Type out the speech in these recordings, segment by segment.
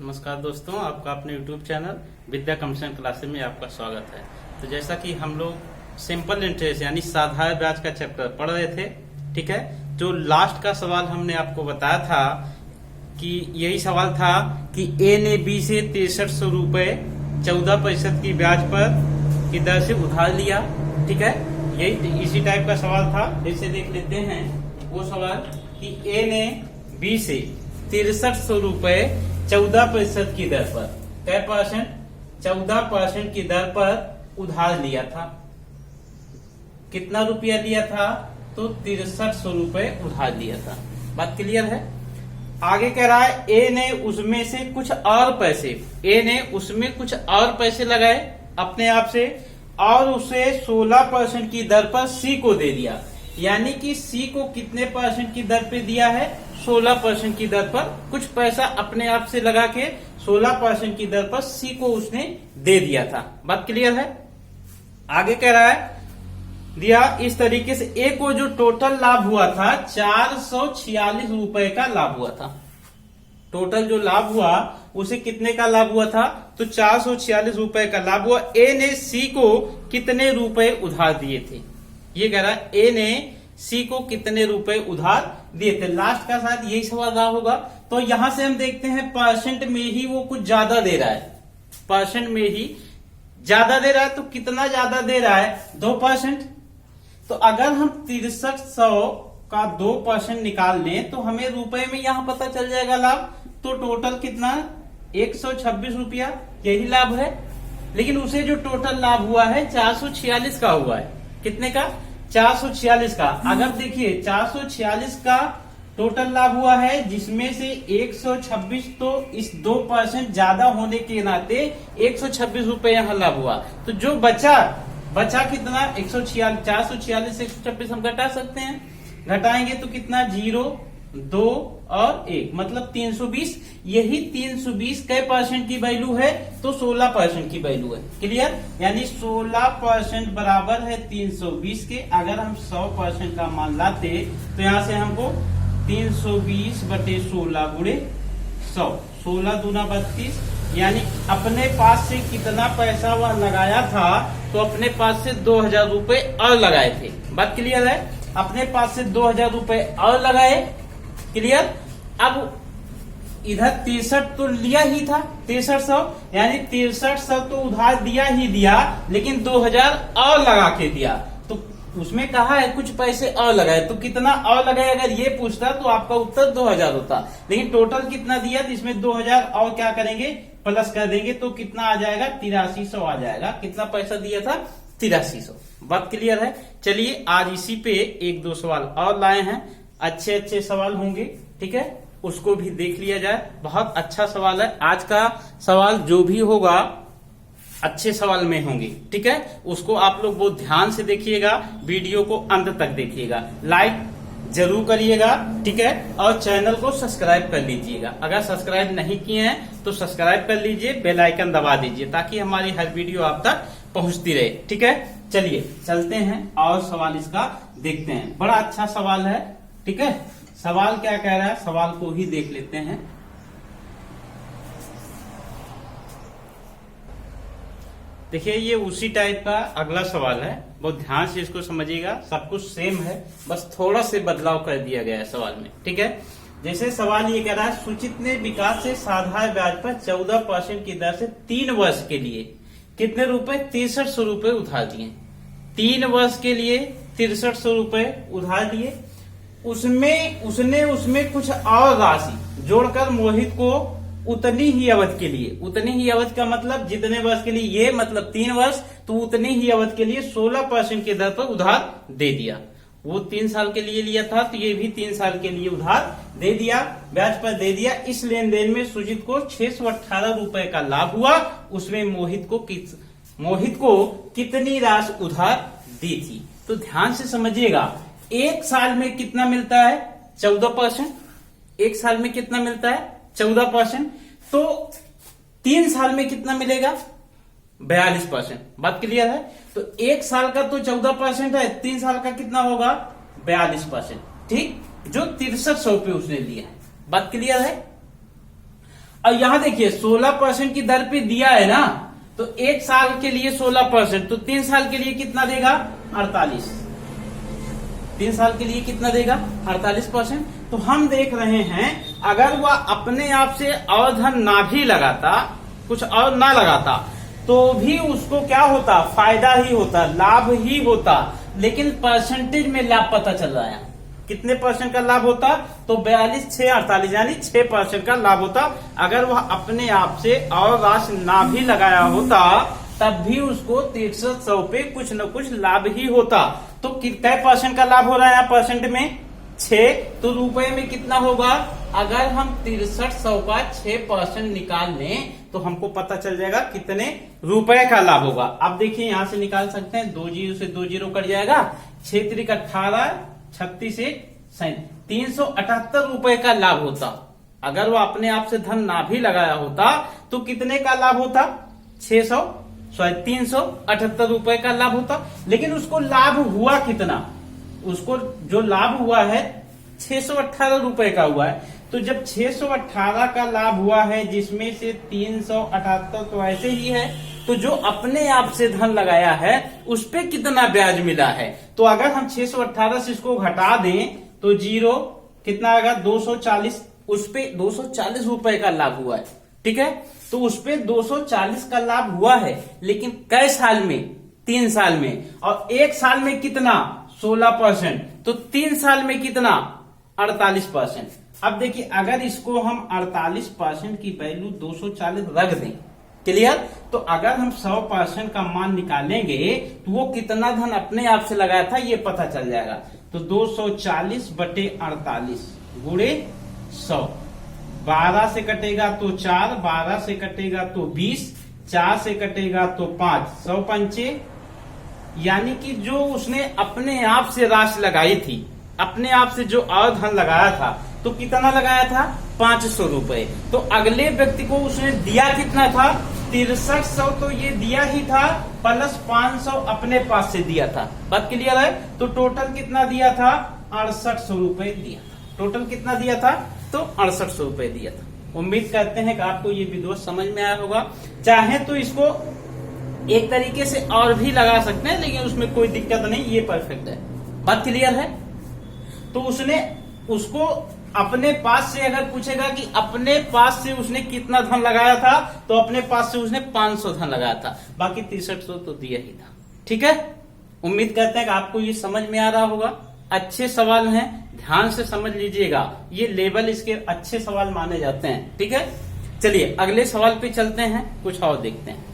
नमस्कार दोस्तों, आपका अपने YouTube चैनल विद्या कमीशन क्लासेस में आपका स्वागत है। तो जैसा कि हम लोग सिंपल इंटरेस्ट यानी साधारण ब्याज का चैप्टर पढ़ रहे थे, ठीक है। जो लास्ट का सवाल हमने आपको बताया था कि यही सवाल था कि ए ने बी से 6300 रुपए 14% की ब्याज पर की दर से उधार लिया, ठीक है। यही इसी टाइप का सवाल था। जैसे देख लेते हैं वो सवाल कि ए ने बी से 6300 रुपए 14% की दर पर, कै परसेंट, 14% की दर पर उधार लिया था। कितना रुपया लिया था? तो 6300 रुपए उधार लिया था। बात क्लियर है। आगे कह रहा है ए ने उसमें से कुछ और पैसे, ए ने उसमें कुछ और पैसे लगाए अपने आप से और उसे 16% की दर पर सी को दे दिया। यानी कि सी को कितने परसेंट की दर पे दिया है? 16% की दर पर कुछ पैसा अपने आप से लगा के 16% की दर पर सी को उसने दे दिया था। बात क्लियर है। आगे कह रहा है दिया इस तरीके से ए को जो टोटल लाभ हुआ था 446 रुपए का लाभ हुआ था। टोटल जो लाभ हुआ उसे कितने का लाभ हुआ था? तो 446 रुपए का लाभ हुआ। ए ने सी को कितने रुपए उधार दिए थे? ये कह रहा है ए ने सी को कितने रुपए उधार दिए थे। लास्ट का शायद यही सवाल रहा होगा। तो यहां से हम देखते हैं परसेंट में ही वो कुछ ज्यादा दे रहा है, परसेंट में ही ज्यादा दे रहा है। तो कितना ज्यादा दे रहा है? 2%। तो अगर हम 6300 का 2% निकाल लें तो हमें रुपए में यहां पता चल जाएगा लाभ। तो टोटल कितना? 126 रुपया, यही लाभ है। लेकिन उसे जो टोटल लाभ हुआ है 446 का हुआ है। कितने का? 446 का। अगर देखिए 446 का टोटल लाभ हुआ है जिसमें से 126 तो इस 2% ज्यादा होने के नाते 126 रुपए यहाँ लाभ हुआ। तो जो बचा कितना? 146, 446 से 126 हम घटा सकते हैं। घटाएंगे तो कितना? 0, 2 और 1 मतलब 320। यही 320 कै परसेंट की वैल्यू है? तो 16% की वैल्यू है। क्लियर? यानी 16% बराबर है 320 के। अगर हम 100% का मान लाते तो यहां से हमको 320 बटे 16 गुणे 100, 16 दूना 32। यानी अपने पास से कितना पैसा वह लगाया था? तो अपने पास से 2000 रुपए और लगाए थे। बात क्लियर है। अपने पास से 2000 रुपए और लगाए। क्लियर? अब इधर 63 तो लिया ही था, 6300, यानी 6300 तो उधार दिया ही दिया, लेकिन 2000 और लगा के दिया। तो उसमें कहा है कुछ पैसे और लगाए। तो कितना और लगाए अगर ये पूछता तो आपका उत्तर 2000 होता। लेकिन टोटल कितना दिया? इसमें 2000 और क्या करेंगे? प्लस कर देंगे। तो कितना आ जाएगा? 8300 आ जाएगा। कितना पैसा दिया था? 8300। बात क्लियर है। चलिए आज इसी पे 1-2 सवाल और लाए हैं। अच्छे सवाल होंगे, ठीक है, उसको भी देख लिया जाए। बहुत अच्छा सवाल है। आज का सवाल जो भी होगा अच्छे सवाल में होंगे, ठीक है। उसको आप लोग बहुत ध्यान से देखिएगा, वीडियो को अंत तक देखिएगा, लाइक जरूर करिएगा, ठीक है। और चैनल को सब्सक्राइब कर लीजिएगा। अगर सब्सक्राइब नहीं किए हैं तो सब्सक्राइब कर लीजिए, बेल आइकन दबा दीजिए ताकि हमारी हर वीडियो आप तक पहुंचती रहे, ठीक है। चलिए चलते हैं और सवाल इसका देखते हैं। बड़ा अच्छा सवाल है, ठीक है। सवाल क्या कह रहा है, सवाल को ही देख लेते हैं। देखिए ये उसी टाइप का अगला सवाल है। बहुत ध्यान से इसको समझिएगा। सब कुछ सेम है, बस थोड़ा से बदलाव कर दिया गया है सवाल में, ठीक है। जैसे सवाल ये कह रहा है सुचित ने विकास से साधारण ब्याज पर 14% की दर से 3 वर्ष के लिए कितने रुपए? 6300 रुपए उधार दिए। 3 वर्ष के लिए 6300 रुपए उधार दिए। उसने कुछ और राशि जोड़कर मोहित को उतनी ही अवधि के लिए, उतनी ही अवधि का मतलब जितने वर्ष के लिए, ये मतलब 3 वर्ष, तो उतनी ही अवधि के लिए 16% की दर पर उधार दे दिया। वो 3 साल के लिए लिया था तो ये भी 3 साल के लिए उधार दे दिया, ब्याज पर दे दिया। इस लेन देन में सुजीत को 618 रुपए का लाभ हुआ। उसमें मोहित को कितनी राशि उधार दी थी? तो ध्यान से समझिएगा। 1 साल में कितना मिलता है? 14%। 1 साल में कितना मिलता है? 14%। तो 3 साल में कितना मिलेगा? 42%। बात क्लियर है। तो 1 साल का तो 14% है, 3 साल का कितना होगा? 42%, ठीक, जो 6300 पे उसने लिया है। बात क्लियर है। और यहां देखिए 16% की दर पे दिया है ना, तो 1 साल के लिए 16%, तो 3 साल के लिए कितना देगा? 48। 3 साल के लिए कितना देगा? 48%। तो हम देख रहे हैं अगर वह अपने आप से और धन ना भी लगाता, कुछ और ना लगाता, तो भी उसको क्या होता? फायदा ही होता, लाभ ही होता। लेकिन परसेंटेज में लाभ पता चल रहा है, कितने परसेंट का लाभ होता? तो 42, 6, 48 यानी 6% का लाभ होता। अगर वह अपने आप से और राशि ना भी लगाया होता तब भी उसको 6300 पे कुछ न कुछ लाभ ही होता। तो कितने परसेंट का लाभ हो रहा है यहाँ परसेंट में? 6। तो रुपए में कितना होगा? अगर हम 6300 का 6% निकाल लें तो हमको पता चल जाएगा कितने रुपए का लाभ होगा। अब देखिए यहां से निकाल सकते हैं, 2 जीरो से 2 जीरो कट जाएगा, 6 त्रिक 18, 36 से 378 रुपए का लाभ होता। अगर वो अपने आप से धन ना भी लगाया होता तो कितने का लाभ होता? 378 रुपए का लाभ होता। लेकिन उसको लाभ हुआ कितना? उसको जो लाभ हुआ है 618 रुपए का हुआ है। तो जब 618 का लाभ हुआ है जिसमें से 378 तो ऐसे ही है, तो जो अपने आप से धन लगाया है उस पे कितना ब्याज मिला है? तो अगर हम 618 से इसको घटा दें तो जीरो कितना आएगा? 240। उस पे 240 रुपए का लाभ हुआ है, ठीक है। तो उस पे 240 का लाभ हुआ है, लेकिन कै साल में? 3 साल में। और 1 साल में कितना? 16%। तो 3 साल में कितना? 48%। अब देखिए अगर इसको हम 48% की वैल्यू 240 रख दें, क्लियर, तो अगर हम 100% का मान निकालेंगे तो वो कितना धन अपने आप से लगाया था ये पता चल जाएगा। तो 240/48 गुणे 100, 12 से कटेगा तो 4, 12 से कटेगा तो 20, 4 से कटेगा तो 5, 100 पंचे, यानी कि जो उसने अपने आप से राशि लगाई थी, अपने आप से जो और धन लगाया था, तो कितना लगाया था? 500 रुपए। तो अगले व्यक्ति को उसने दिया कितना था? 6300 तो ये दिया ही था, प्लस 500 अपने पास से दिया था। बात क्लियर है? तो टोटल कितना दिया था? 6800 रुपए दिया था। टोटल कितना दिया था? तो 6800 रुपए दिया था। उम्मीद करते हैं कि आपको ये वीडियो समझ में आया होगा। चाहे तो इसको एक तरीके से और भी लगा सकते हैं, लेकिन उसमें कोई दिक्कत नहीं, ये परफेक्ट है। बात क्लियर है? तो उसको अपने पास से अगर पूछेगा कि अपने पास से उसने कितना धन लगाया था, तो अपने पास से उसने 500 धन लगाया था, बाकी 6300 तो दिया ही था। ठीक है, उम्मीद करते हैं कि आपको ये समझ में आ रहा होगा। अच्छे सवाल हैं, ध्यान से समझ लीजिएगा, ये लेवल इसके अच्छे सवाल माने जाते हैं। ठीक है, चलिए अगले सवाल पे चलते हैं, कुछ और देखते हैं।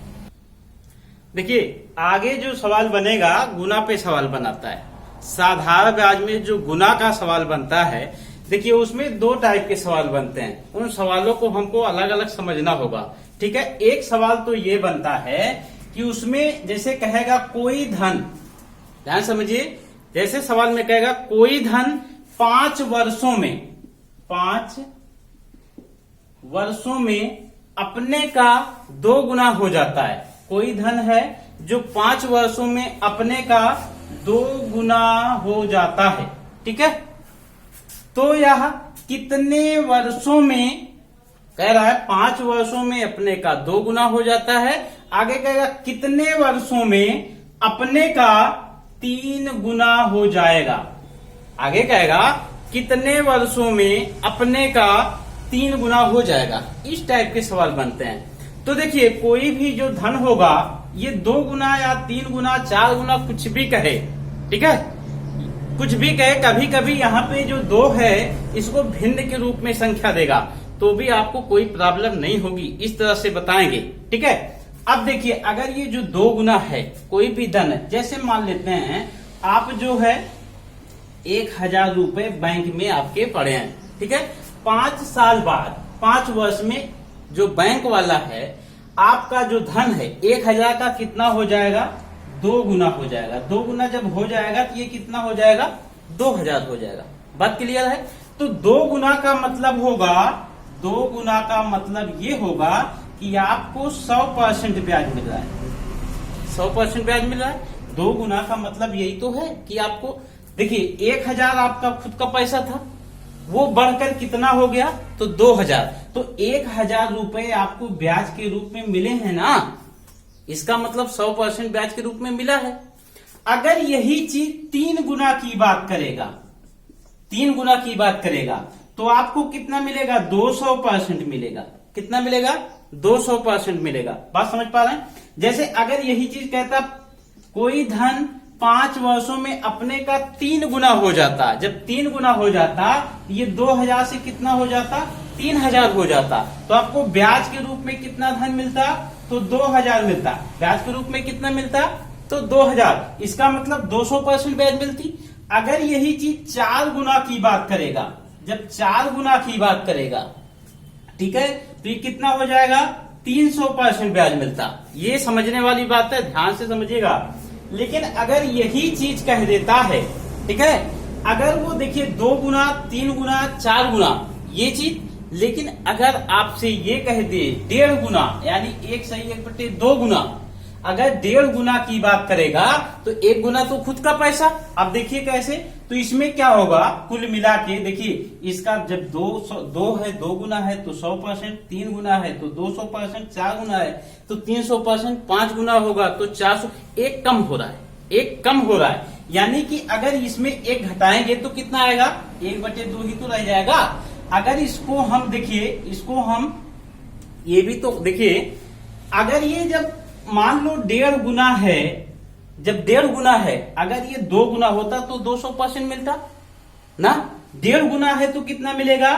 देखिए आगे जो सवाल बनेगा गुना पे सवाल बनाता है। साधारण ब्याज में जो गुना का सवाल बनता है, देखिए उसमें 2 टाइप के सवाल बनते हैं। उन सवालों को हमको अलग अलग समझना होगा। ठीक है, एक सवाल तो ये बनता है कि उसमें जैसे कहेगा कोई धन, ध्यान समझिए, जैसे सवाल में कहेगा कोई धन 5 वर्षों में अपने का 2 गुना हो जाता है। कोई धन है जो 5 वर्षों में अपने का 2 गुना हो जाता है। ठीक है, तो यह कितने वर्षों में कह रहा है? 5 वर्षों में अपने का 2 गुना हो जाता है। आगे कहेगा कितने वर्षों में अपने का 3 गुना हो जाएगा। आगे कहेगा कितने वर्षों में अपने का 3 गुना हो जाएगा। इस टाइप के सवाल बनते हैं। तो देखिए कोई भी जो धन होगा ये 2 गुना या 3 गुना 4 गुना कुछ भी कहे, ठीक है, कुछ भी कहे, कभी कभी यहाँ पे जो 2 है इसको भिन्न के रूप में संख्या देगा तो भी आपको कोई प्रॉब्लम नहीं होगी, इस तरह से बताएंगे। ठीक है, अब देखिए अगर ये जो 2 गुना है कोई भी धन है, जैसे मान लेते हैं आप जो है 1000 रुपए बैंक में आपके पड़े हैं। ठीक है, 5 साल बाद 5 वर्ष में जो बैंक वाला है आपका जो धन है 1000 का कितना हो जाएगा? 2 गुना हो जाएगा। 2 गुना जब हो जाएगा तो ये कितना हो जाएगा? 2000 हो जाएगा। बात क्लियर है? तो 2 गुना का मतलब होगा, 2 गुना का मतलब ये होगा कि आपको 100% ब्याज मिल रहा है। 100% ब्याज मिल रहा है। 2 गुना का मतलब यही तो है कि आपको, देखिए 1000 आपका खुद का पैसा था, वो बढ़कर कितना हो गया, तो 2000। तो 1000 रुपए आपको ब्याज के रूप में मिले हैं ना, इसका मतलब 100% ब्याज के रूप में मिला है। अगर यही चीज 3 गुना की बात करेगा, 3 गुना की बात करेगा, तो आपको कितना मिलेगा, 200% मिलेगा। कितना मिलेगा, 200% मिलेगा। बात समझ पा रहे हैं? जैसे अगर यही चीज कहता कोई धन 5 वर्षों में अपने का 3 गुना हो जाता, जब 3 गुना हो जाता, ये 2000 से कितना हो जाता, 3000 हो जाता, तो आपको ब्याज के रूप में कितना धन मिलता, तो 2000 मिलता। ब्याज के रूप में कितना मिलता, तो 2000। इसका मतलब 200% ब्याज मिलती। अगर यही चीज 4 गुना की बात करेगा, जब 4 गुना की बात करेगा, ठीक है, तो ये कितना हो जाएगा, 300% ब्याज मिलता। ये समझने वाली बात है, ध्यान से समझिएगा। लेकिन अगर यही चीज कह देता है, ठीक है, अगर वो देखिए 2 गुना, 3 गुना, 4 गुना ये चीज, लेकिन अगर आपसे ये कह दे 1.5 गुना, यानी 1/2 गुना, अगर 1.5 गुना की बात करेगा, तो 1 गुना तो खुद का पैसा। अब देखिए कैसे, तो इसमें क्या होगा, कुल मिला के देखिए, इसका जब 2 है, 2 गुना है तो 100%, 3 गुना है तो 200%, 4 गुना है तो 300%, 5 गुना होगा तो 400। एक कम हो रहा है, एक कम हो रहा है। यानी कि अगर इसमें 1 घटाएंगे तो कितना आएगा, 1/2 ही तो रह जाएगा। अगर इसको हम देखिए, इसको हम ये भी तो देखिए, अगर ये जब मान लो 1.5 गुना है, जब 1.5 गुना है, अगर ये 2 गुना होता तो 200% मिलता ना। 1.5 गुना है तो कितना मिलेगा,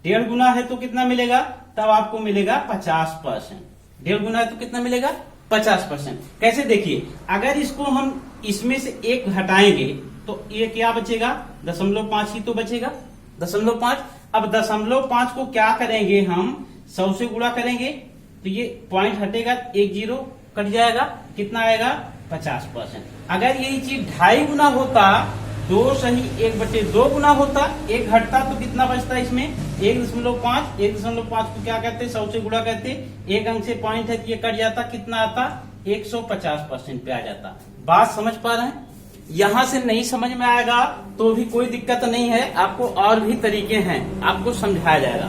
1.5 गुना है तो कितना मिलेगा, तब आपको मिलेगा 50%। 1.5 गुना है तो कितना मिलेगा, 50%। कैसे देखिए, अगर इसको हम इसमें से 1 हटाएंगे तो ये क्या बचेगा, 0.5 ही तो बचेगा, 0.5। अब 0.5 को क्या करेंगे, हम 100 से गुणा करेंगे, तो ये पॉइंट हटेगा, 1 0 कट जाएगा, कितना आएगा, 50%। अगर यही चीज 2.5 गुना होता, 2 सही 1/2 गुना होता, 1 घटता तो कितना बचता इसमें, 1.5। 1.5 को क्या कहते हैं, 100 से गुणा कहते हैं, 1 अंक से पॉइंट है तो ये कट जाता, कितना आता, 150% पे आ जाता। बात समझ पा रहे हैं? यहां से नहीं समझ में आएगा तो भी कोई दिक्कत नहीं है, आपको और भी तरीके हैं, आपको समझाया जाएगा।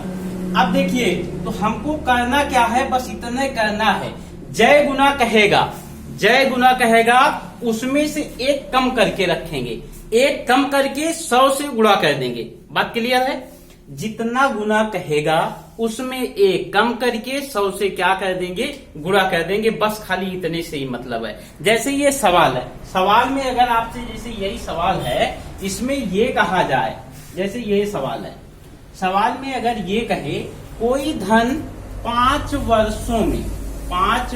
अब देखिए, तो हमको करना क्या है, बस इतना करना है। जय गुना कहेगा, जय गुना कहेगा, उसमें से 1 कम करके रखेंगे, 1 कम करके 100 से गुणा कर देंगे। बात क्लियर है? जितना गुना कहेगा उसमें 1 कम करके 100 से क्या कर देंगे, गुणा कर देंगे। बस खाली इतने से ही मतलब है। जैसे ये सवाल है, सवाल में अगर आपसे जैसे यही सवाल है, इसमें ये कहा जाए, जैसे ये सवाल है, सवाल में अगर ये कहे कोई धन 5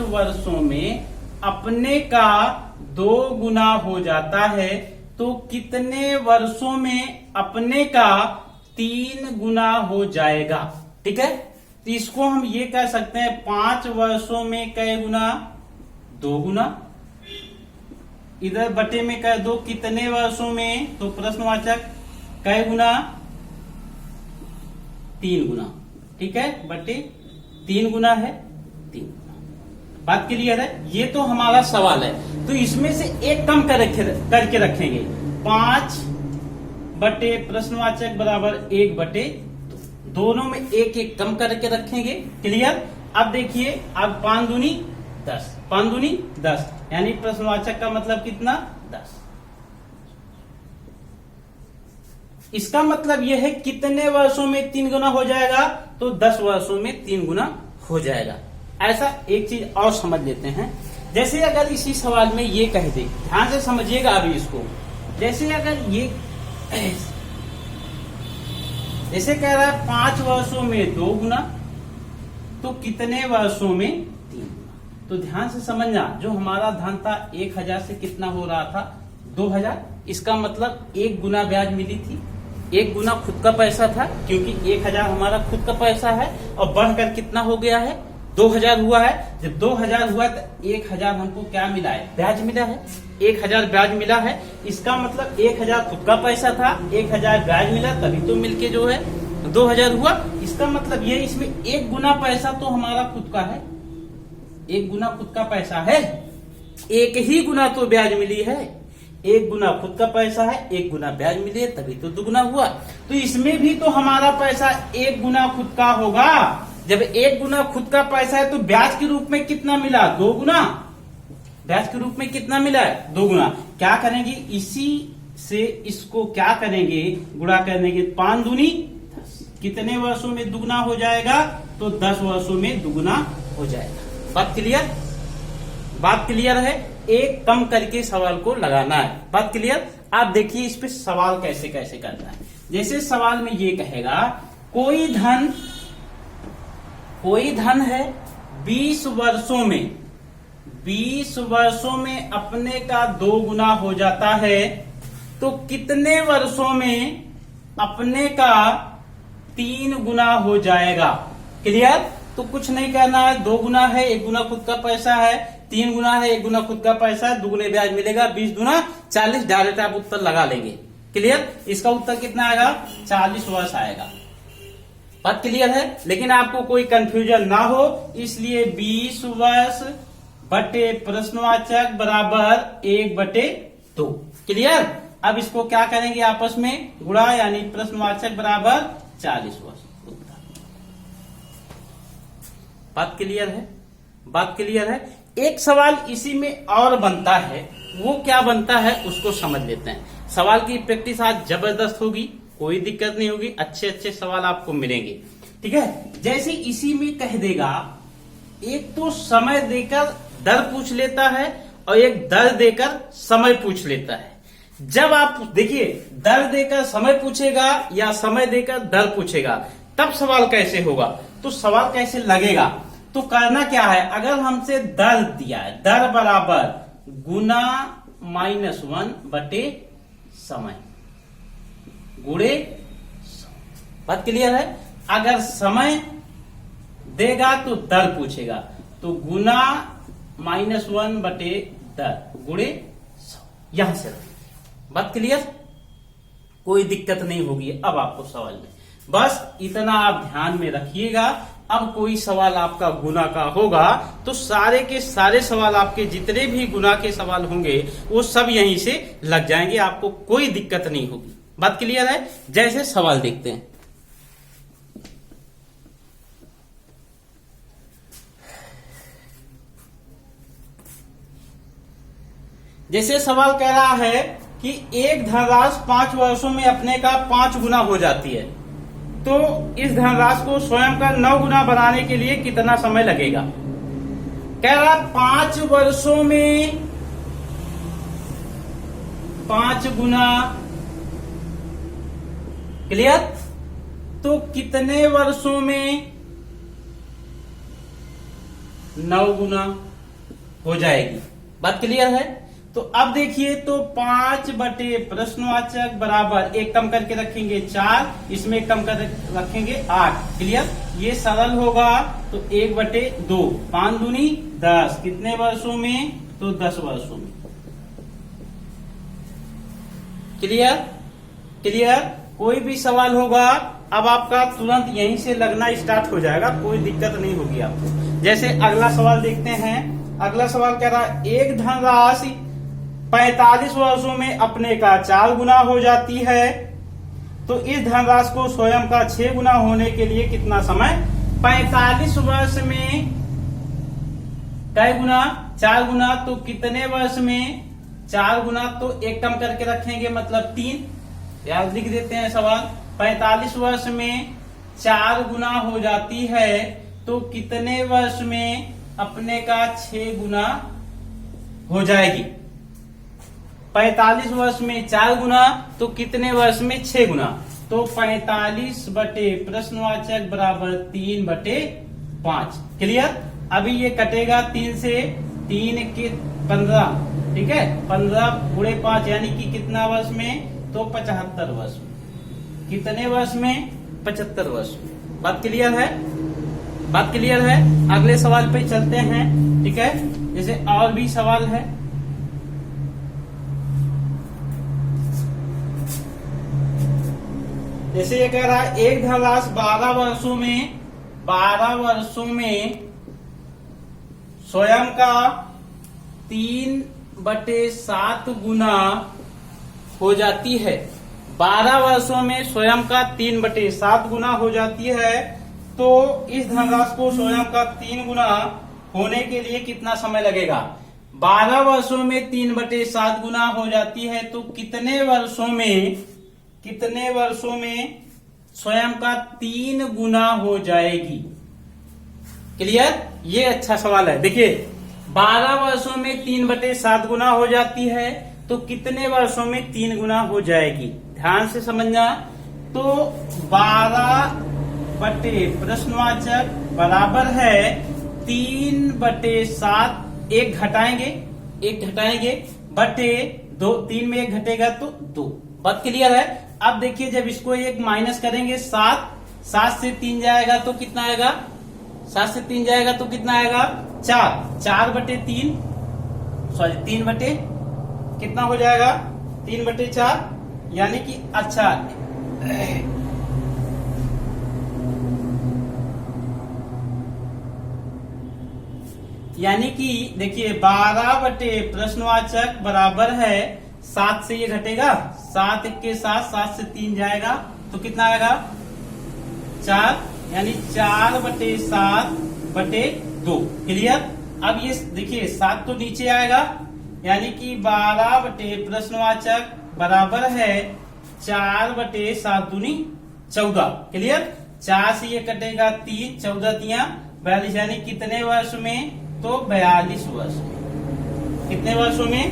वर्षों में अपने का 2 गुना हो जाता है, तो कितने वर्षों में अपने का 3 गुना हो जाएगा। ठीक है, तो इसको हम ये कह सकते हैं 5 वर्षों में कै गुना, 2 गुना, इधर बटे में कह दो कितने वर्षों में, तो प्रश्नवाचक कै गुना, 3 गुना। ठीक है, बटे 3 गुना है, 3 गुना। बात क्लियर है? ये तो हमारा सवाल है, तो इसमें से 1 कम करके रखेंगे, 5 बटे प्रश्नवाचक बराबर 1 बटे 2, दोनों में 1 कम करके रखेंगे। क्लियर? अब देखिए, अब 5 दूनी 10, 5 दूनी 10, यानी प्रश्नवाचक का मतलब कितना, 10। इसका मतलब यह है कितने वर्षों में 3 गुना हो जाएगा, तो 10 वर्षों में 3 गुना हो जाएगा। ऐसा एक चीज और समझ लेते हैं। जैसे अगर इसी सवाल में ये कह दे, ध्यान से समझिएगा अभी इसको, जैसे अगर ये जैसे कह रहा है 5 वर्षों में 2 गुना, तो कितने वर्षों में 3 गुना। तो ध्यान से समझना, जो हमारा धन था 1000 से कितना हो रहा था, 2000। इसका मतलब 1 गुना ब्याज मिली थी, 1 गुना खुद का पैसा था, क्योंकि 1000 हमारा खुद का पैसा है, और बढ़कर कितना हो गया है, 2000 हुआ है। जब 2000 हुआ तो 1000 हमको क्या मिला है, ब्याज मिला है, 1000 ब्याज मिला है। इसका मतलब 1000 खुद का पैसा था, 1000 ब्याज मिला, तभी तो मिलके जो है 2000 हुआ। इसका मतलब ये, इसमें 1 गुना पैसा तो हमारा खुद का है, 1 गुना खुद का पैसा है, 1 ही गुना तो ब्याज मिली है, 1 गुना खुद का पैसा है, 1 गुना ब्याज मिले तभी तो दुगुना हुआ। तो इसमें भी तो हमारा पैसा 1 गुना खुद का होगा। जब 1 गुना खुद का पैसा है तो ब्याज के रूप में कितना मिला? 2 गुना। ब्याज के रूप में कितना मिला है? 2 गुना। क्या करेंगे? इसी से इसको क्या करेंगे? गुणा करेंगे। 5 दूनी 10। कितने वर्षों में दुगुना हो जाएगा? तो 10 वर्षों में दुगुना हो जाएगा। बात क्लियर? बात क्लियर है? एक कम करके सवाल को लगाना है। बात क्लियर? आप देखिए इस पे सवाल कैसे कैसे करना है। जैसे सवाल में ये कहेगा कोई धन है 20 वर्षों में अपने का 2 गुना हो जाता है, तो कितने वर्षों में अपने का 3 गुना हो जाएगा? क्लियर? तो कुछ नहीं करना है। 2 गुना है, 1 गुना खुद का पैसा है, 3 गुना है, 1 गुना खुद का पैसा है, दुगुने ब्याज मिलेगा, 20 गुना 40। डायरेक्ट आप उत्तर लगा लेंगे। क्लियर? इसका उत्तर कितना आएगा? 40 वर्ष आएगा। बात क्लियर है? लेकिन आपको कोई कंफ्यूजन ना हो इसलिए 20 वर्ष बटे प्रश्नवाचक बराबर 1/2। क्लियर? अब इसको क्या करेंगे? आपस में गुणा, यानी प्रश्नवाचक बराबर 40 वर्ष। बात क्लियर है? बात क्लियर है? एक सवाल इसी में और बनता है, वो क्या बनता है उसको समझ लेते हैं। सवाल की प्रैक्टिस आज जबरदस्त होगी, कोई दिक्कत नहीं होगी, अच्छे अच्छे सवाल आपको मिलेंगे। ठीक है? जैसे इसी में कह देगा, एक तो समय देकर दर पूछ लेता है और एक दर देकर समय पूछ लेता है। जब आप देखिए दर देकर समय पूछेगा या समय देकर दर पूछेगा, तब सवाल कैसे होगा? तो सवाल कैसे लगेगा? तो करना क्या है? अगर हमसे दर दिया है, दर बराबर गुना -1 बटे समय गुणे। बात क्लियर है? अगर समय देगा तो दर पूछेगा, तो गुना -1 बटे दर गुणे 100। यहां से बात क्लियर? कोई दिक्कत नहीं होगी अब आपको सवाल में। बस इतना आप ध्यान में रखिएगा। अब कोई सवाल आपका गुना का होगा तो सारे के सारे सवाल आपके जितने भी गुना के सवाल होंगे वो सब यहीं से लग जाएंगे, आपको कोई दिक्कत नहीं होगी। बात क्लियर है? जैसे सवाल देखते हैं। जैसे सवाल कह रहा है कि एक धनराशि 5 वर्षों में अपने का 5 गुना हो जाती है, तो इस धनराशि को स्वयं का 9 गुना बनाने के लिए कितना समय लगेगा? कह रहा 5 वर्षों में 5 गुना। क्लियर? तो कितने वर्षों में 9 गुना हो जाएगी? बात क्लियर है? तो अब देखिए, तो 5 बटे प्रश्नवाचक बराबर, एक कम करके रखेंगे 4, इसमें कम कर रखेंगे 8। क्लियर? ये सरल होगा तो 1/2। 5 दूनी 10। कितने वर्षों में? तो 10 वर्षों में। क्लियर? क्लियर? कोई भी सवाल होगा अब आपका तुरंत यहीं से लगना स्टार्ट हो जाएगा, कोई दिक्कत नहीं होगी आपको। जैसे अगला सवाल देखते हैं। अगला सवाल कह रहा है एक धनराशि 45 वर्षों में अपने का 4 गुना हो जाती है, तो इस धनराशि को स्वयं का 6 गुना होने के लिए कितना समय? 45 वर्ष में कै गुना? 4 गुना। तो कितने वर्ष में 4 गुना? तो एक कम करके रखेंगे, मतलब 3। याद लिख देते हैं सवाल। 45 वर्ष में 4 गुना हो जाती है, तो कितने वर्ष में अपने का 6 गुना हो जाएगी? 45 वर्ष में 4 गुना, तो कितने वर्ष में 6 गुना? तो 45 बटे प्रश्नवाचक बराबर 3/5। क्लियर? अभी ये कटेगा 3 से, 3 के 15। ठीक है? 15 गुणे 5 यानी कि कितना वर्ष में? तो 75 वर्ष में। कितने वर्ष में? 75 वर्ष में। बात क्लियर है? बात क्लियर है? अगले सवाल पे चलते हैं। ठीक है? जैसे और भी सवाल है। जैसे ये कह रहा है एक धनराशि 12 वर्षों में स्वयं का 3/7 गुना हो जाती है, 12 वर्षों में स्वयं का 3/7 गुना हो जाती है, तो इस धनराशि को स्वयं का 3 गुना होने के लिए कितना समय लगेगा? 12 वर्षों में 3/7 गुना हो जाती है, तो कितने वर्षों में स्वयं का 3 गुना हो जाएगी? क्लियर? ये अच्छा सवाल है। देखिए 12 वर्षों में 3/7 गुना हो जाती है, तो कितने वर्षों में 3 गुना हो जाएगी? ध्यान से समझना। तो 12 बटे प्रश्नवाचक बराबर है 3/7, एक घटाएंगे बटे 2, 3 में 1 घटेगा तो 2। बात क्लियर है? अब देखिए जब इसको एक माइनस करेंगे 7 से 3 जाएगा तो कितना आएगा? 7 से 3 जाएगा तो कितना आएगा? 4/3, सॉरी 3 बटे कितना हो जाएगा? 3/4, यानी कि अच्छा यानी कि देखिए 12 बटे प्रश्नवाचक बराबर है 7 से ये घटेगा, 7 के साथ 7 से 3 जाएगा तो कितना आएगा? 4, यानी 4/7/2। क्लियर? अब ये देखिए 7 तो नीचे आएगा, यानी कि 12 बटे प्रश्नवाचक बराबर है 4/7 दूनी 14। क्लियर? 4 से ये कटेगा 3, 14 तिया 42, यानी कितने वर्ष में? तो 42 वर्ष में। कितने वर्षों में?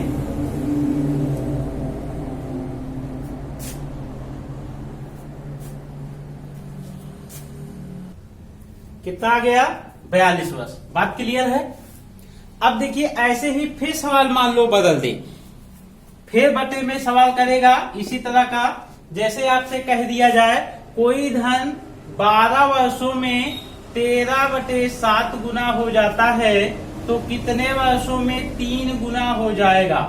कितना आ गया? 42 वर्ष। बात क्लियर है? अब देखिए ऐसे ही फिर सवाल मान लो बदल दे, फिर बटे में सवाल करेगा इसी तरह का। जैसे आपसे कह दिया जाए कोई धन 12 वर्षों में 13/7 गुना हो जाता है, तो कितने वर्षों में 3 गुना हो जाएगा?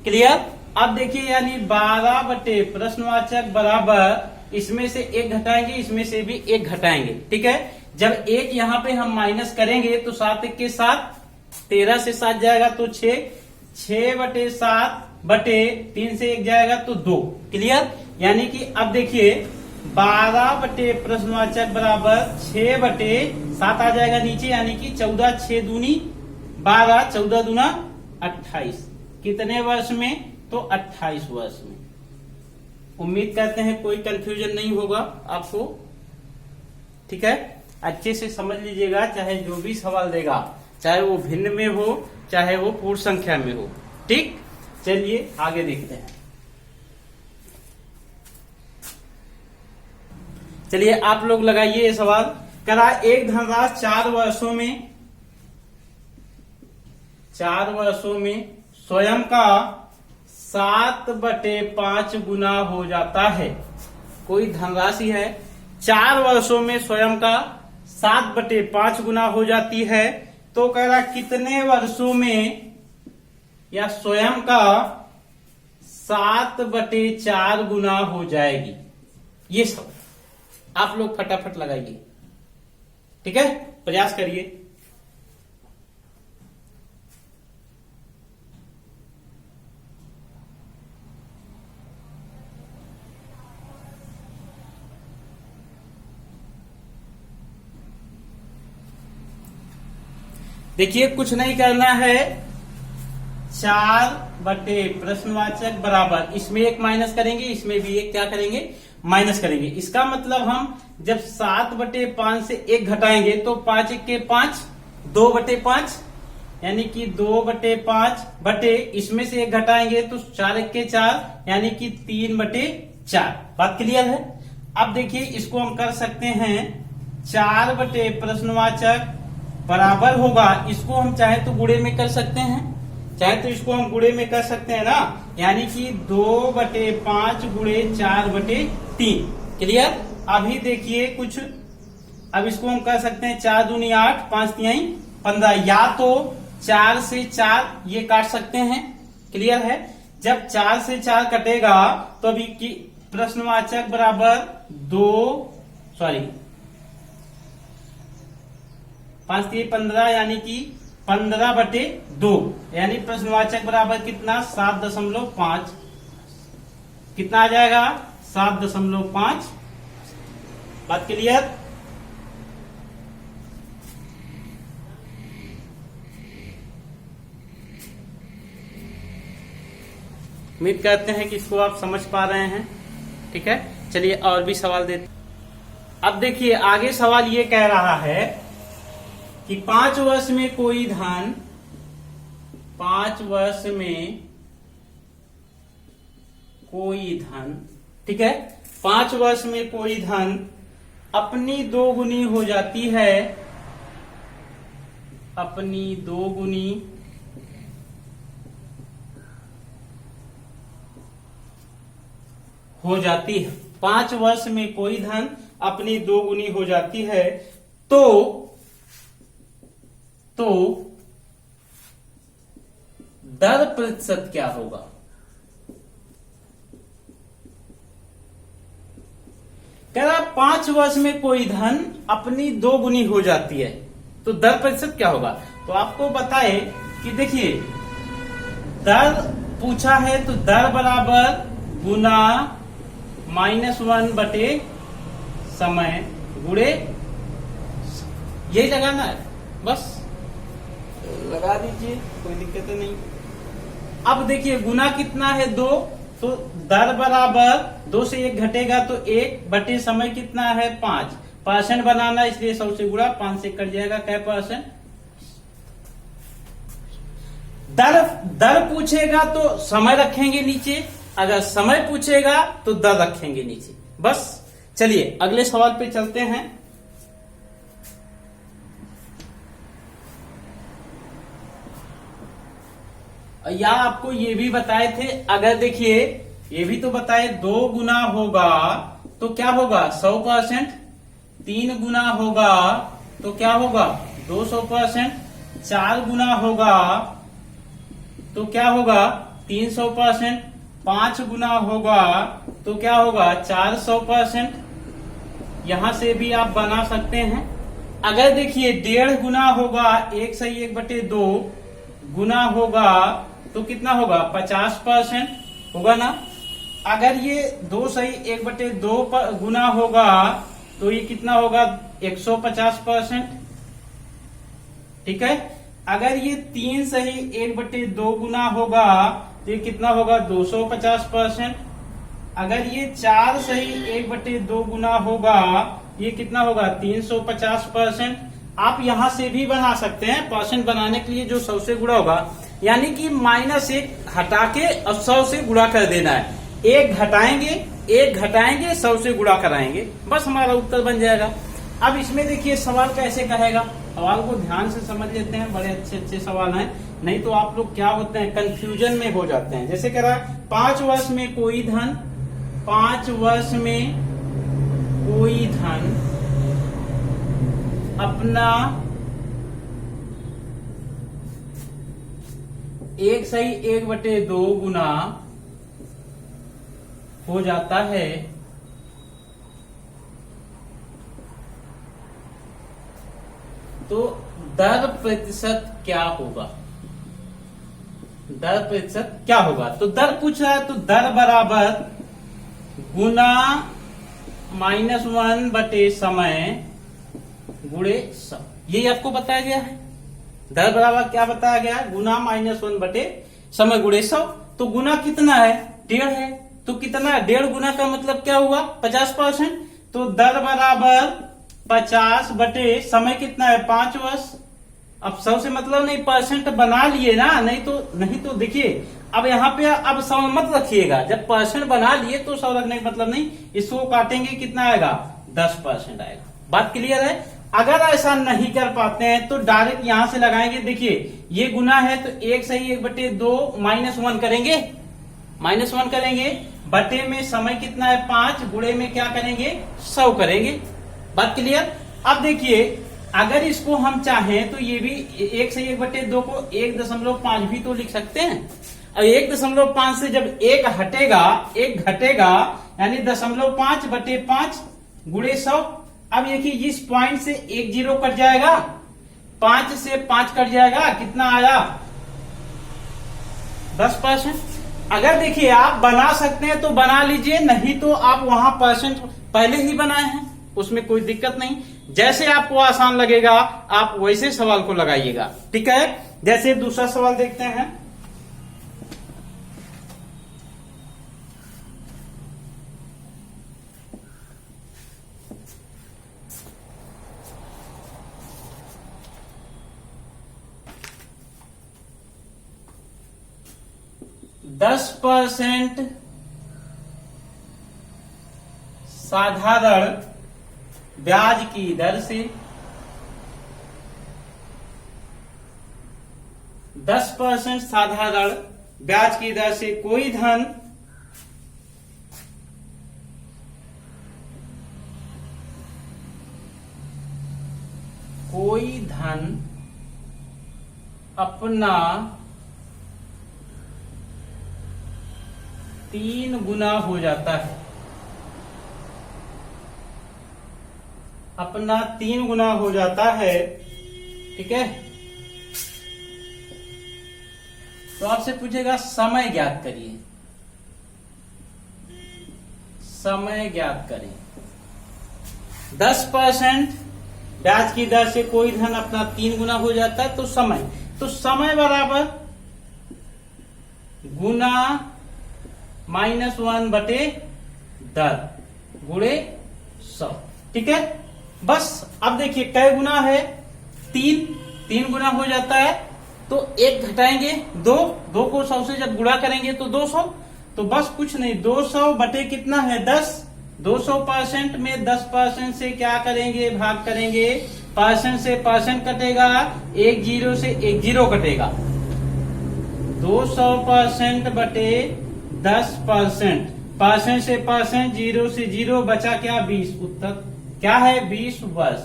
क्लियर? अब देखिए यानी 12 बटे प्रश्नवाचक बराबर इसमें से 1 घटाएंगे, इसमें से भी 1 घटाएंगे। ठीक है? जब 1 यहाँ पे हम माइनस करेंगे तो 7 के साथ 13 से 7 जाएगा तो 6/7 बटे 3 से 1 जाएगा तो 2। क्लियर? यानी कि अब देखिए 12 बटे प्रश्नवाचक बराबर 6/7 आ जाएगा नीचे, यानी कि 14, 6 दूनी 12, 14 दूना 28। कितने वर्ष में? तो 28 वर्ष में। उम्मीद करते हैं कोई कंफ्यूजन नहीं होगा आपको। ठीक है? अच्छे से समझ लीजिएगा, चाहे जो भी सवाल देगा, चाहे वो भिन्न में हो चाहे वो पूर्ण संख्या में हो। ठीक? चलिए आगे देखते हैं। चलिए आप लोग लगाइए ये सवाल। करा एक धनराशि 4 वर्षों में स्वयं का 7/5 गुना हो जाता है। कोई धनराशि है 4 वर्षों में स्वयं का 7/5 गुना हो जाती है, तो कह रहा कितने वर्षों में या स्वयं का 7/4 गुना हो जाएगी? ये सब आप लोग फटाफट लगाइए। ठीक है? प्रयास करिए। देखिए कुछ नहीं करना है, 4 बटे प्रश्नवाचक बराबर इसमें 1 माइनस करेंगे, इसमें भी 1 क्या करेंगे? माइनस करेंगे। इसका मतलब हम जब 7/5 से 1 घटाएंगे तो 5 1 के 5, 2/5, यानी कि 2/5 बटे इसमें से 1 घटाएंगे तो 4 1 के 4, यानी कि 3/4। बात क्लियर है? अब देखिए इसको हम कर सकते हैं 4 बटे प्रश्नवाचक बराबर होगा, इसको हम चाहे तो गुणे में कर सकते हैं, चाहे तो इसको हम गुणे में कर सकते हैं ना, यानी कि 2/5 गुणे 4/3। क्लियर? अभी देखिए कुछ, अब इसको हम कर सकते हैं 4 दूनी 8, 5 तिहाई 15, या तो 4 से 4 ये काट सकते हैं। क्लियर है? जब 4 से 4 कटेगा तो अभी की प्रश्नवाचक बराबर 5 3 15, यानी कि 15/2 यानी प्रश्नवाचक बराबर कितना 7.5 कितना आ जाएगा 7.5। बात क्लियर। उम्मीद करते हैं कि इसको आप समझ पा रहे हैं। ठीक है, चलिए और भी सवाल देते। अब देखिए आगे सवाल ये कह रहा है कि 5 वर्ष में कोई धन 5 वर्ष में कोई धन, ठीक है, 5 वर्ष में कोई धन अपनी 2 गुनी हो जाती है, अपनी 2 गुनी हो जाती है। 5 वर्ष में कोई धन अपनी 2 गुनी हो जाती है तो दर प्रतिशत क्या होगा। कह रहा 5 वर्ष में कोई धन अपनी 2 गुनी हो जाती है तो दर प्रतिशत क्या होगा। तो आपको बताए कि देखिए दर पूछा है तो दर बराबर गुना -1 समय गुणे, यही लगाना है, बस लगा दीजिए, कोई दिक्कत नहीं। अब देखिए गुना कितना है 2, तो दर बराबर 2 से 1 घटेगा तो 1 समय कितना है 5, परसेंट बनाना इसलिए 100 से गुणा, 5 से कट जाएगा क्या %। दर पूछेगा तो समय रखेंगे नीचे, अगर समय पूछेगा तो दर रखेंगे नीचे, बस। चलिए अगले सवाल पे चलते हैं। या आपको ये भी बताए थे, अगर देखिए ये भी तो बताए 2 गुना होगा तो क्या होगा 100%, 3 गुना होगा तो क्या होगा 200%, 4 गुना होगा तो क्या होगा 300%, 5 गुना होगा तो क्या होगा 400%। यहां से भी आप बना सकते हैं। अगर देखिए 1.5 गुना होगा 1/2 गुना होगा तो कितना होगा 50% होगा ना। अगर ये 2/1/2 गुना होगा तो ये कितना होगा 150%, ठीक है। अगर ये 3/1/2 गुना होगा तो ये कितना होगा 250%। अगर ये 4/1/2 गुना होगा ये कितना होगा 350%। आप यहां से भी बना सकते हैं, परसेंट बनाने के लिए जो 100 से गुणा होगा, यानी कि -1 हटा के और 100 से गुणा कर देना है। 1 घटाएंगे 100 से गुणा कराएंगे, बस हमारा उत्तर बन जाएगा। अब इसमें देखिए सवाल कैसे कहेगा, सवाल को ध्यान से समझ लेते हैं, बड़े अच्छे सवाल हैं, नहीं तो आप लोग क्या होते हैं कंफ्यूजन में हो जाते हैं। जैसे कह रहा है 5 वर्ष में कोई धन, 5 वर्ष में कोई धन अपना 1/1/2 गुना हो जाता है तो दर प्रतिशत क्या होगा, दर प्रतिशत क्या होगा। तो दर पूछ रहा है तो दर बराबर गुना -1 समय गुणे 100, यही आपको बताया गया है। दर बराबर क्या बताया गया, गुना -1 समय गुणे 100। तो गुना कितना है 1.5 है, तो कितना है 1.5 गुना का मतलब क्या हुआ 50%। तो दर बराबर 50 समय कितना है 5 वर्ष। अब 100 से मतलब नहीं, परसेंट बना लिए ना, नहीं तो देखिए अब यहाँ पे अब 100 मत रखिएगा, जब परसेंट बना लिए तो 100 रखने का मतलब नहीं, इसको काटेंगे कितना आएगा 10% आएगा। बात क्लियर है। अगर ऐसा नहीं कर पाते हैं तो डायरेक्ट यहां से लगाएंगे। देखिए ये गुना है तो 1/1/2 -1 करेंगे, -1 करेंगे, बटे में समय कितना है 5, गुणे में क्या करेंगे 100 करेंगे। बात क्लियर। अब देखिए अगर इसको हम चाहें तो ये भी 1/1/2 को 1.5 भी तो लिख सकते हैं। और 1.5 से जब 1 घटेगा यानी 0.5/5 गुणे 100। अब देखिए इस पॉइंट से 1 0 कट जाएगा 5 से 5 कट जाएगा, कितना आया 10%। अगर देखिए आप बना सकते हैं तो बना लीजिए, नहीं तो आप वहां परसेंट पहले ही बनाए हैं, उसमें कोई दिक्कत नहीं। जैसे आपको आसान लगेगा आप वैसे सवाल को लगाइएगा, ठीक है। जैसे दूसरा सवाल देखते हैं। दस % साधारण ब्याज की दर से 10% साधारण ब्याज की दर से कोई धन अपना 3 गुना हो जाता है, अपना 3 गुना हो जाता है, ठीक है। तो आपसे पूछेगा समय ज्ञात करिए, समय ज्ञात करें। 10% ब्याज की दर से कोई धन अपना 3 गुना हो जाता है, तो समय बराबर गुना -1 बटे दर गुणे 100, ठीक है। बस अब देखिए कै गुना है 3 गुना हो जाता है, तो 1 घटाएंगे 2 को 100 से जब गुणा करेंगे तो 200, तो बस कुछ नहीं 200 बटे कितना है 10, 200% में 10% से क्या करेंगे भाग करेंगे, परसेंट से परसेंट कटेगा, 1 0 से 1 0 कटेगा, 200% बटे 10%, परसेंट से परसेंट 0 से 0 बचा क्या 20, उत्तर क्या है 20 वर्ष।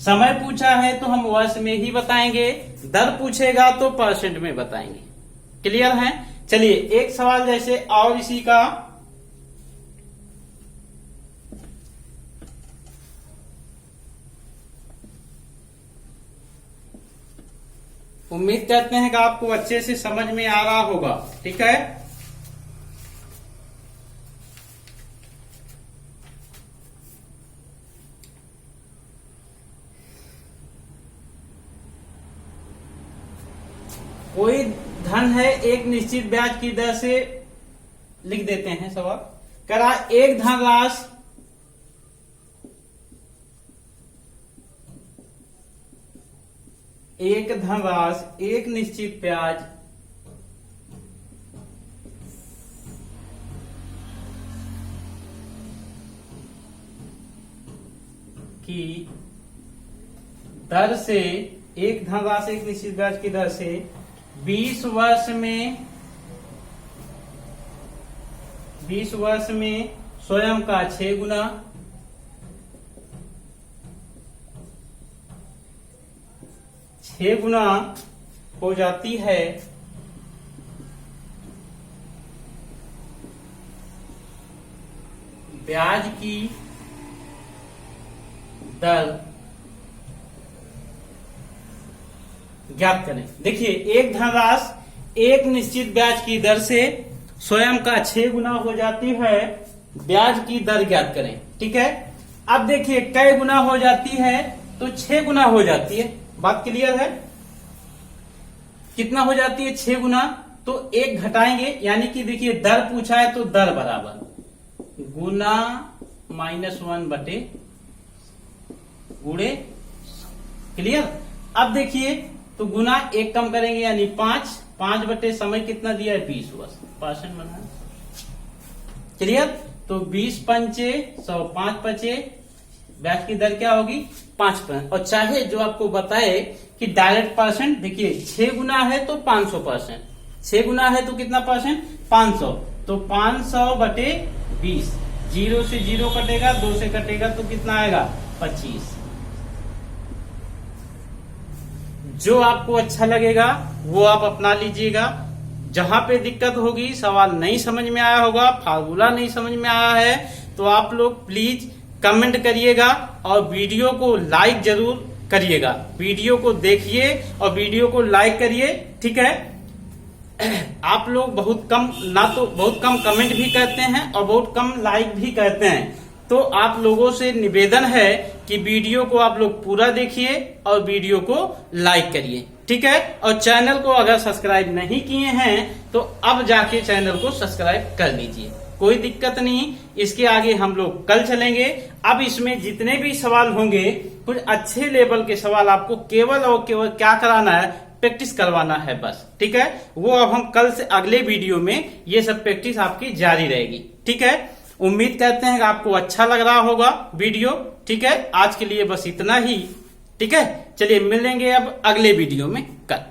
समय पूछा है तो हम वर्ष में ही बताएंगे, दर पूछेगा तो परसेंट में बताएंगे। क्लियर है। चलिए एक सवाल जैसे और इसी का, उम्मीद करते हैं कि आपको अच्छे से समझ में आ रहा होगा, ठीक है। कोई धन है एक निश्चित ब्याज की दर से, लिख देते हैं सवाल, करा एक धनराशि एक निश्चित ब्याज की दर से, एक धनराशि एक निश्चित ब्याज की दर से 20 वर्ष में स्वयं का 6 गुना, 6 गुना हो जाती है ब्याज की दर ज्ञात करें। देखिए एक धनराशि एक निश्चित ब्याज की दर से स्वयं का 6 गुना हो जाती है, ब्याज की दर ज्ञात करें, ठीक है। अब देखिए कै गुना हो जाती है, तो 6 गुना हो जाती है, बात क्लियर है। कितना हो जाती है 6 गुना, तो 1 घटाएंगे, यानी कि देखिए दर पूछा है तो दर बराबर गुना -1 बटे गुणे, क्लियर। अब देखिए तो गुना 1 कम करेंगे यानी 5 बटे समय कितना दिया है 20 वर्ष, परसेंट बना, क्लियर। तो 20 पंचे 100, 5 बचे, ब्याज की दर क्या होगी 5%। और चाहे जो आपको बताए कि डायरेक्ट परसेंट, देखिए 6 गुना है तो 500%, 6 गुना है तो कितना परसेंट 500, तो 500 बटे 20, 0 से 0 कटेगा, 2 से कटेगा तो कितना आएगा 25। जो आपको अच्छा लगेगा वो आप अपना लीजिएगा। जहां पे दिक्कत होगी, सवाल नहीं समझ में आया होगा, फार्मूला नहीं समझ में आया है, तो आप लोग प्लीज कमेंट करिएगा और वीडियो को लाइक जरूर करिएगा, वीडियो को देखिए और वीडियो को लाइक करिए। ठीक है, आप लोग बहुत कम कमेंट भी करते हैं और बहुत कम लाइक भी करते हैं, तो आप लोगों से निवेदन है कि वीडियो को आप लोग पूरा देखिए और वीडियो को लाइक करिए। ठीक है, और चैनल को अगर सब्सक्राइब नहीं किए हैं तो अब जाके चैनल को सब्सक्राइब कर लीजिए, कोई दिक्कत नहीं। इसके आगे हम लोग कल चलेंगे। अब इसमें जितने भी सवाल होंगे, कुछ अच्छे लेवल के सवाल, आपको केवल और केवल क्या कराना है, प्रैक्टिस करवाना है बस। ठीक है, वो अब हम कल से अगले वीडियो में ये सब प्रैक्टिस आपकी जारी रहेगी। ठीक है, उम्मीद करते हैं कि आपको अच्छा लग रहा होगा वीडियो। ठीक है, आज के लिए बस इतना ही। ठीक है, चलिए मिलेंगे अब अगले वीडियो में कल।